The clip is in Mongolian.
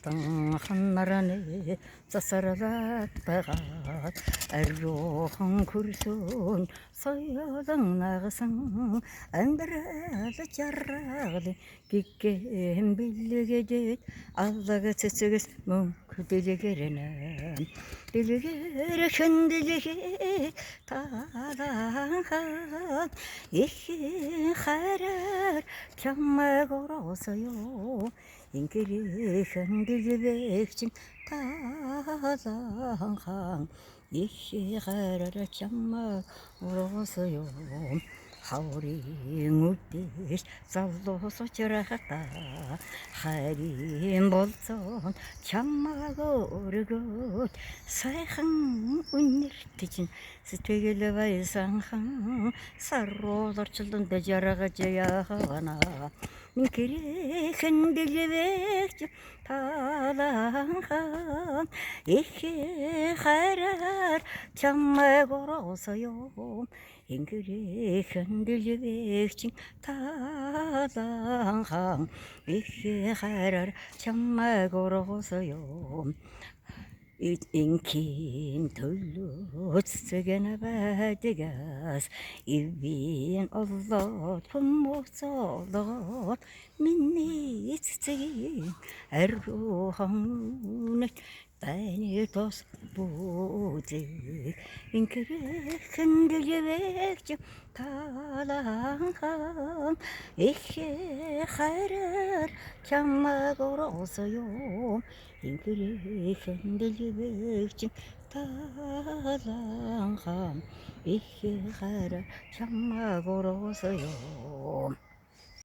Алтан ханараны засаралаттагаад ариухан күрсүүн соёлон нагсан амьдрал жаргал гикэн бэлгэдэд аллаг цэцэгс мөнх дэлгэрэнэ дэлгэрхэн дэлгэ таланхан их хараар чамайг оросоё 인기리хэн 딜백진 таланхан их хараар чамайг оросоё хаурин үдээс залуусч рахата харин болцон чамайг өргөд сайхан үнэртэж сэтгэл байсанхан саррууларчлан дэжаргаж яхана инкирэхэн дэлбэгч таланхан их хараар чамайг оросоё 인그리хэн дэлбэгч таланхан их хараар чамайг оросоё инкин төлөөцгэн байдгаас ивэн оллоод хүмүүцолоод миний эцэг ариухан таны тос бүүзэг инкрэхэн дэлбэгч таланхан их хараар чамайг оросоё 인그리хэн дэлбэгч таланхан их хараар чамайг оросоё